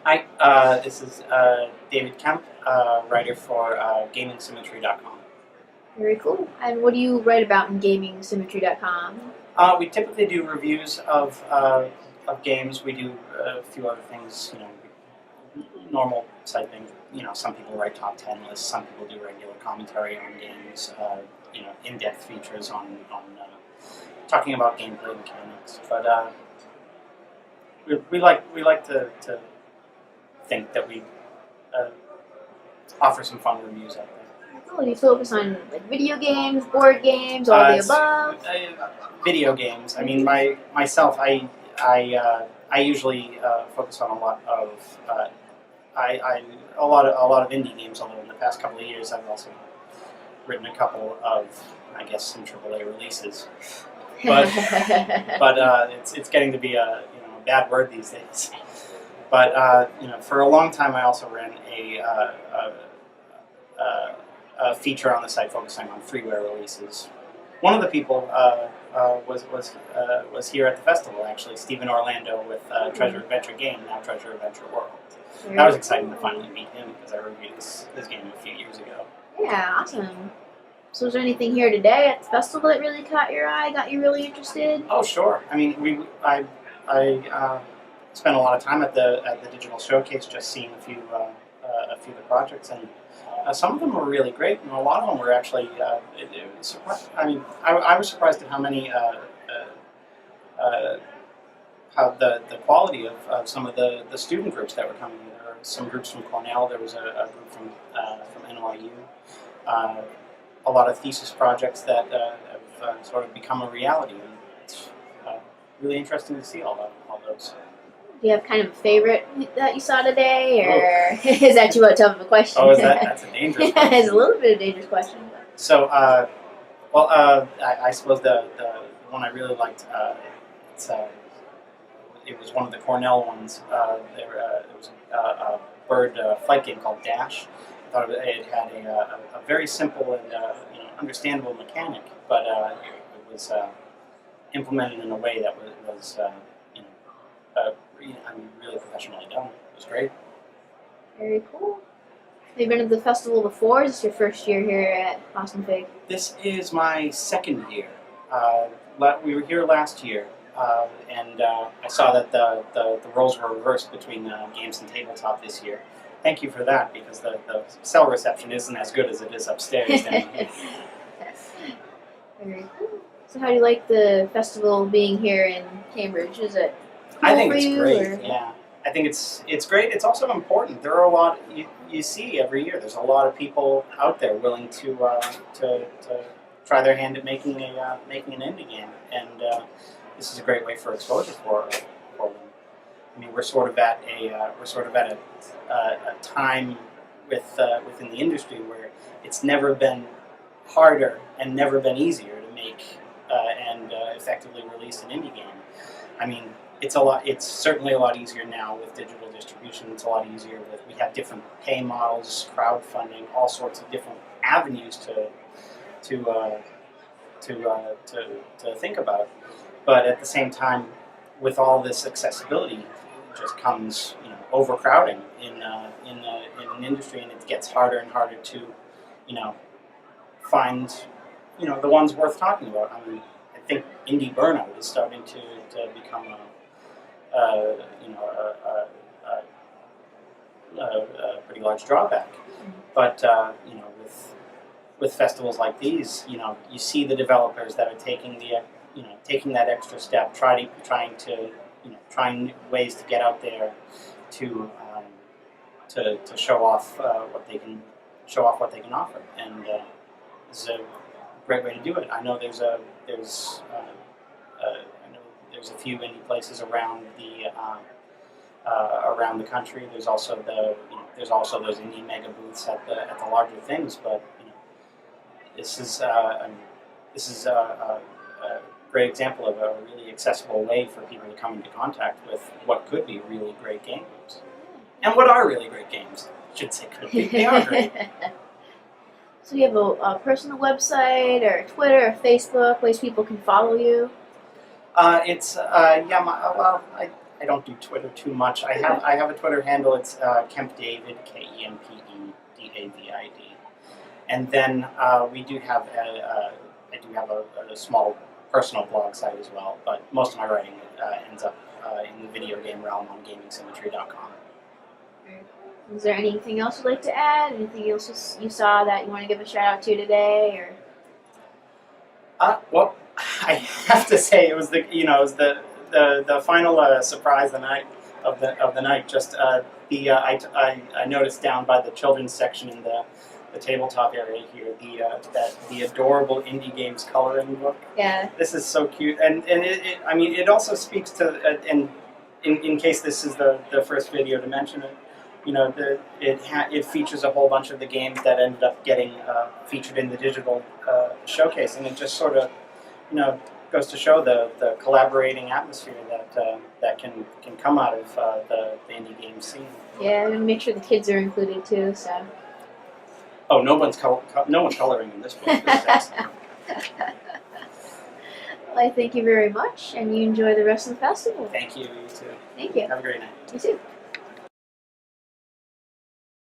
Hi, this is David Kemp, writer for GamingSymmetry.com. Very cool. And what do you write about in GamingSymmetry.com? We typically do reviews of games. We do a few other things, normal side things. Some people write top 10 lists. Some people do regular commentary on games. In-depth features on talking about gameplay mechanics. But we like to think that we offer some fun reviews out there. Oh, do you focus on like video games, board games, all the above? Video games. I mean, myself, I usually focus on a lot of a lot of indie games. Although in the past couple of years, I've also written a couple of, I guess, some AAA releases. But it's getting to be a bad word these days. But for a long time, I also ran a feature on the site focusing on freeware releases. One of the people was here at the festival, actually, Stephen Orlando with Treasure Adventure Game, now Treasure Adventure World. That was exciting to finally meet him because I reviewed this game a few years ago. Yeah, awesome. So was there anything here today at the festival that really caught your eye, got you really interested? Oh, sure. I mean, I spent a lot of time at the digital showcase, just seeing a few of the projects, and some of them were really great, and a lot of them were actually. I was surprised at how many how the quality of some of the student groups that were coming. There were some groups from Cornell. There was a group from NYU. A lot of thesis projects that have sort of become a reality, and it's really interesting to see all those. Do you have kind of a favorite that you saw today, or is that too much of a question? Oh, that's a dangerous question. It's a little bit of a dangerous question. So, I suppose the one I really liked, it was one of the Cornell ones. It was a bird flight game called Dash. I thought it had a very simple and understandable mechanic, but it was implemented in a way that was really professionally done. It was great. Very cool. Have you been to the festival before? Is this your first year here at Boston FIG? This is my second year. We were here last year, and I saw that the roles were reversed between games and tabletop this year. Thank you for that, because the cell reception isn't as good as it is upstairs. Very cool. So how do you like the festival being here in Cambridge? Is it cool I think for it's you, great. or? Yeah, I think it's great. It's also important. There are a lot you see every year. There's a lot of people out there willing to try their hand at making an indie game, and this is a great way for exposure for them. I mean, we're sort of at a time within the industry where it's never been harder and never been easier to make and effectively release an indie game. I mean, it's certainly a lot easier now with digital distribution. It's a lot easier we have different pay models, crowdfunding, all sorts of different avenues to think about. But at the same time, with all this accessibility, just comes overcrowding in an industry, and it gets harder and harder to find the ones worth talking about. I mean, I think indie burnout is starting to become a pretty large drawback. But with festivals like these, you see the developers that are taking taking that extra step, trying ways to get out there to show off what they can offer, and this is a great way to do it. I know there's a few indie places around the country. There's also those indie mega booths at the larger things, but this is a great example of a really accessible way for people to come into contact with what could be really great games. And what are really great games? I should say could be. They are great. So you have a personal website, or Twitter, or Facebook, ways people can follow you? I I don't do Twitter too much. I have a Twitter handle. It's Kemp David, KEMPEDAVID. And then we do have I do have a small personal blog site as well. But most of my writing ends up in the video game realm on GamingSymmetry.com. Is there anything else you'd like to add? Anything else you saw that you want to give a shout out to today, or? Well, I have to say it was the final surprise the night of the night. Just I noticed down by the children's section in the tabletop area here the adorable indie games coloring book. Yeah. This is so cute, and it also speaks to and in case this is the first video to mention it. It features a whole bunch of the games that ended up getting featured in the digital showcase, and it just sort of, goes to show the collaborating atmosphere that can come out of the indie game scene. Yeah, and make sure the kids are included too. So. Oh, no one's coloring in this book. This is excellent. Well, I thank you very much, and you enjoy the rest of the festival. Thank you. You too. Thank you. Have a great night. You too.